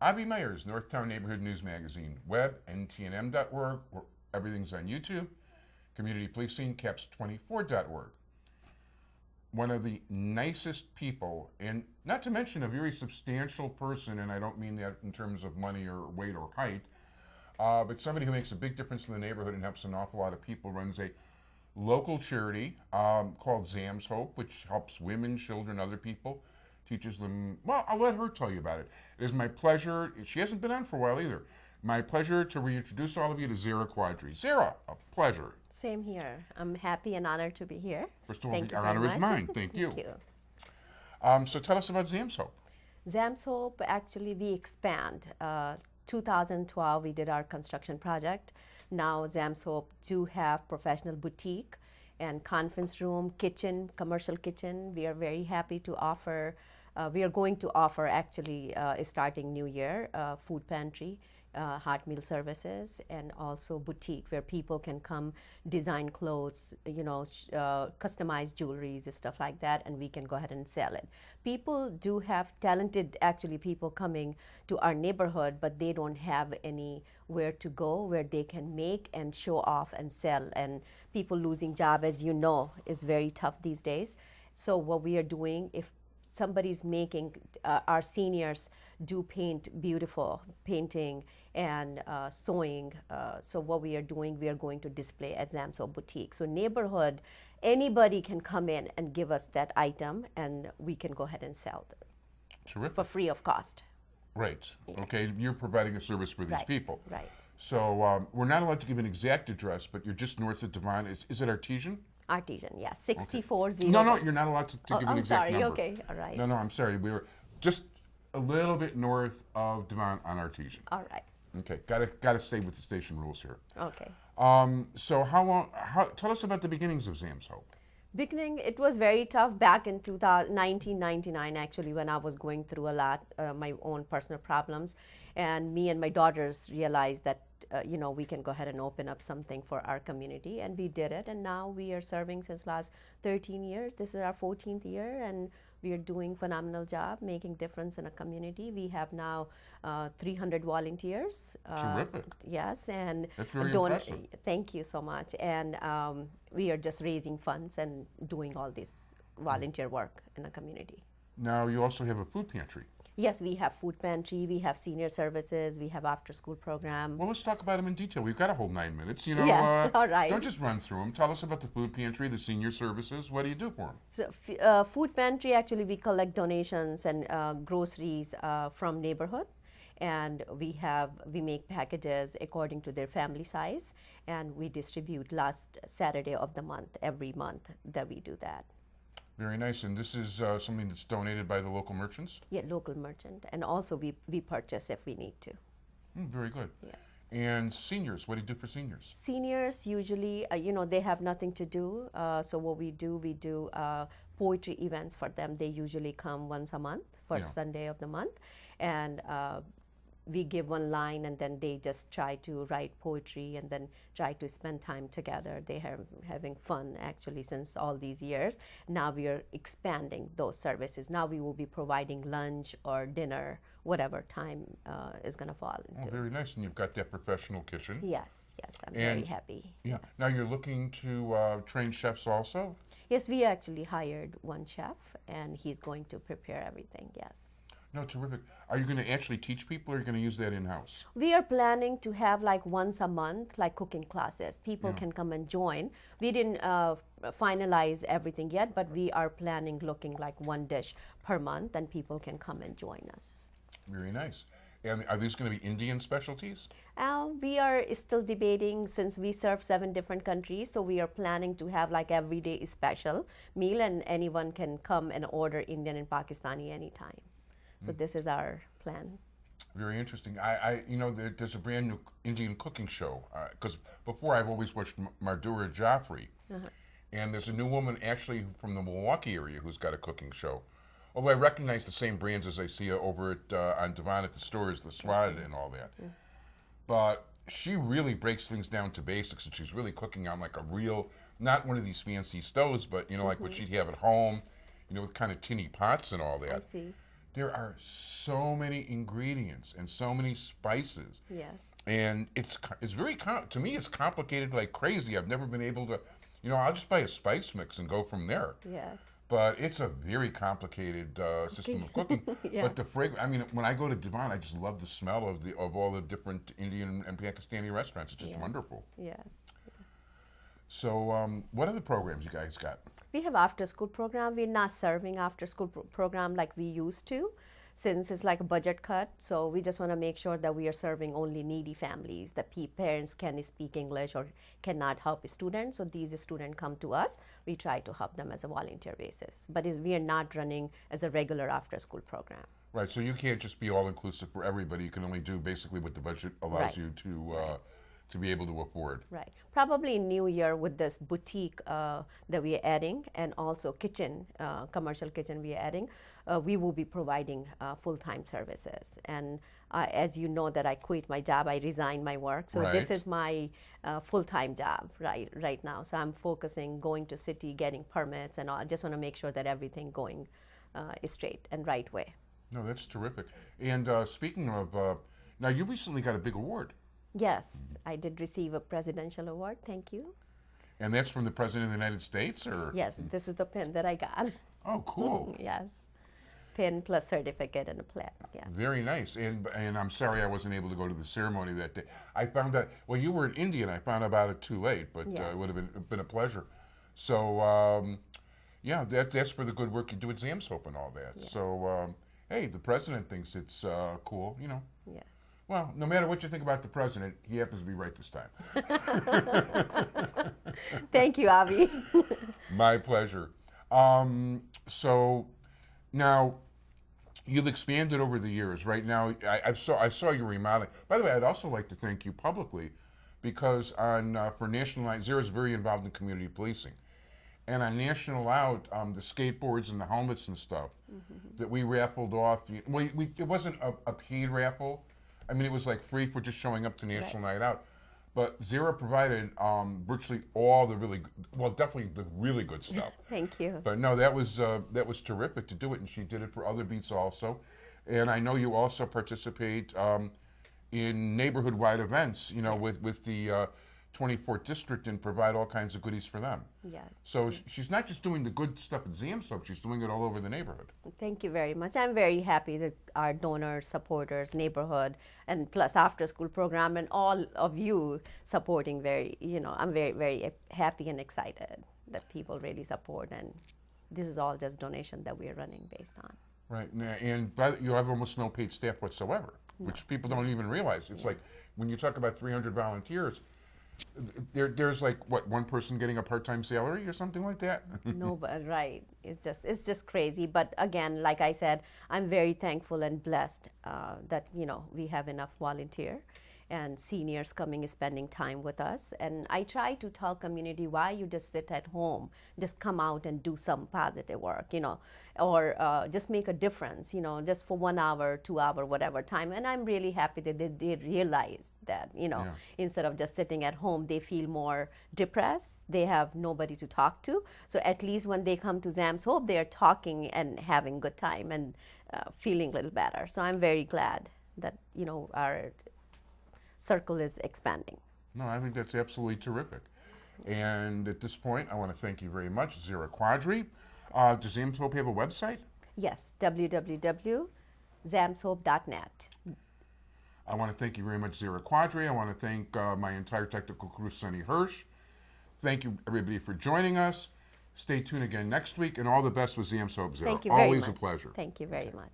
Avi Meyers, Northtown Neighborhood News Magazine, web, ntnm.org, where everything's on YouTube, community policing, caps24.org. One of the nicest people, and not to mention a very substantial person, and I don't mean that in terms of money or weight or height, but somebody who makes a big difference in the neighborhood and helps an awful lot of people, runs a local charity called Zam's Hope, which helps women, children, other people, teaches them, well, I'll let her tell you about it. It is my pleasure, she hasn't been on for a while either, my pleasure to reintroduce all of you to Zehra Quadri. Zehra, a pleasure. Same here. I'm happy and honored to be here. First of all, the honor is mine. Thank you. Thank you. So tell us about Zam's Hope. Zam's Hope, actually, we expand. 2012, we did our construction project. Now, Zam's Hope do have professional boutique and conference room, kitchen, commercial kitchen. We are very happy to offer, we are going to offer, actually, starting new year, food pantry, hot meal services, and also boutique where people can come design clothes, customize jewelries, stuff like that, and we can go ahead and sell it. People do have talented, actually, people coming to our neighborhood, but they don't have anywhere to go where they can make and show off and sell. And people losing job, as you know, is very tough these days. So what we are doing, if somebody's making, our seniors do paint beautiful painting and sewing. So what we are doing, we are going to display at Zam's Hope Boutique. So neighborhood, anybody can come in and give us that item and we can go ahead and sell them. Terrific. For free of cost. Right. Yeah. Okay, you're providing a service for these people. Right. So we're not allowed to give an exact address, but you're just north of Devon. Is it Artesian? Artesian, yeah, 6401. No, you're not allowed to give an exact number. I'm sorry, okay, all right. No, I'm sorry. We were just a little bit north of Devon on Artesian. All right. Okay, got to stay with the station rules here. Okay. So tell us about the beginnings of Zam's Hope. Beginning, it was very tough back in 1999, actually, when I was going through a lot, my own personal problems. And me and my daughters realized that, we can go ahead and open up something for our community. And we did it. And now we are serving since last 13 years. This is our 14th year. And we are doing phenomenal job, making difference in a community. We have now 300 volunteers. Terrific. Yes, and that's very impressive. Thank you so much. And we are just raising funds and doing all this volunteer work in the community. Now you also have a food pantry. Yes, we have food pantry, we have senior services, we have after school program. Well, let's talk about them in detail. We've got a whole 9 minutes. Yes, all right. Don't just run through them. Tell us about the food pantry, the senior services. What do you do for them? So, food pantry, actually, we collect donations and groceries from neighborhood. And we make packages according to their family size. And we distribute last Saturday of the month, every month that we do that. Very nice. And this is something that's donated by the local merchants? Yeah, local merchant. And also we purchase if we need to. Very good. Yes. And seniors, what do you do for seniors? Seniors usually, they have nothing to do. So what we do poetry events for them. They usually come once a month, first Sunday of the month. And we give one line and then they just try to write poetry and then try to spend time together. They are having fun actually since all these years. Now we are expanding those services. Now we will be providing lunch or dinner, whatever time is going to fall into. Oh, very nice. And you've got that professional kitchen. Yes, I'm very happy. Yeah. Yes. Now you're looking to train chefs also? Yes, we actually hired one chef and he's going to prepare everything, yes. No, terrific. Are you going to actually teach people or are you going to use that in-house? We are planning to have like once a month, like cooking classes. People can come and join. We didn't finalize everything yet, but we are planning looking like one dish per month and people can come and join us. Very nice. And are these going to be Indian specialties? We are still debating since we serve 7 different countries. So we are planning to have like everyday special meal and anyone can come and order Indian and Pakistani anytime. So this is our plan. Very interesting. There's a brand new Indian cooking show because before I've always watched Madhura Jaffrey, and there's a new woman actually from the Milwaukee area who's got a cooking show. Although I recognize the same brands as I see over at on Devon at the stores, the Swad and all that. But she really breaks things down to basics, and she's really cooking on like a real, not one of these fancy stoves, but like what she'd have at home, with kind of tinny pots and all that. I see. there are so many ingredients and so many spices. Yes. And it's very, to me, it's complicated like crazy. I've never been able to, I'll just buy a spice mix and go from there. Yes. But it's a very complicated system of cooking. Yeah. But the fragrance, I mean, when I go to Devon, I just love the smell of all the different Indian and Pakistani restaurants. It's just wonderful. Yes. So what other programs you guys got? We have after school program. We're not serving after school program like we used to, since it's like a budget cut. So we just want to make sure that we are serving only needy families, that parents can speak English or cannot help students. So these students come to us. We try to help them as a volunteer basis. But we are not running as a regular after school program. Right, so you can't just be all inclusive for everybody. You can only do basically what the budget allows you to be able to afford. Right. Probably in New Year with this boutique that we are adding, and also kitchen, commercial kitchen we are adding, we will be providing full-time services. And as you know that I quit my job, I resigned my work. So this is my full-time job right now. So I'm focusing, going to city, getting permits, and all. I just want to make sure that everything going straight and right way. No, that's terrific. And speaking of, now you recently got a big award. Yes, I did receive a presidential award. Thank you. And that's from the President of the United States, or? Yes, this is the pin that I got. Oh, cool. Yes, pin plus certificate and a plaque. Yes. Very nice. And I'm sorry I wasn't able to go to the ceremony that day. I found out, well, you were in India, and I found out about it too late, but it would have been a pleasure. So, yeah, that's for the good work you do at Zamsoap and all that. Yes. So, hey, the president thinks it's cool, Yes. Well, no matter what you think about the president, he happens to be right this time. Thank you, Avi. My pleasure. So now you've expanded over the years. Right now, I saw you remodeling. By the way, I'd also like to thank you publicly because for National Night, Zehra's very involved in community policing. And on National Out, the skateboards and the helmets and stuff that we raffled off. It wasn't a paid raffle. I mean, it was like free for just showing up to National Night Out. But Zehra provided virtually all the definitely the really good stuff. Thank you. But no, that was terrific to do it, and she did it for other beats also. And I know you also participate in neighborhood-wide events, with the 24th District, and provide all kinds of goodies for them. Yes. So she's not just doing the good stuff at Zamsoap, she's doing it all over the neighborhood. Thank you very much. I'm very happy that our donors, supporters, neighborhood, and plus after school program, and all of you supporting I'm very, very happy and excited that people really support, and this is all just donation that we are running based on. Right, and you have almost no paid staff whatsoever, which people don't even realize. It's like when you talk about 300 volunteers, there's like one person getting a part-time salary or something like that. No, but right, it's just crazy. But again, like I said, I'm very thankful and blessed that we have enough volunteer and seniors coming spending time with us. And I try to tell community, why you just sit at home, just come out and do some positive work, or just make a difference, just for 1 hour, 2 hour, whatever time. And I'm really happy that they realized that, instead of just sitting at home, they feel more depressed. They have nobody to talk to. So at least when they come to Zamsoap, they're talking and having good time and feeling a little better. So I'm very glad that, our circle is expanding. No, I think that's absolutely terrific. And at this point, I want to thank you very much, Zehra Quadri. Does Zamsoap have a website? Yes, www.zamsoap.net. I want to thank you very much, Zehra Quadri. I want to thank my entire technical crew, Sonny Hirsch. Thank you, everybody, for joining us. Stay tuned again next week, and all the best with Zamsoap, Zehra. Thank you very much. Always a pleasure. Thank you very much.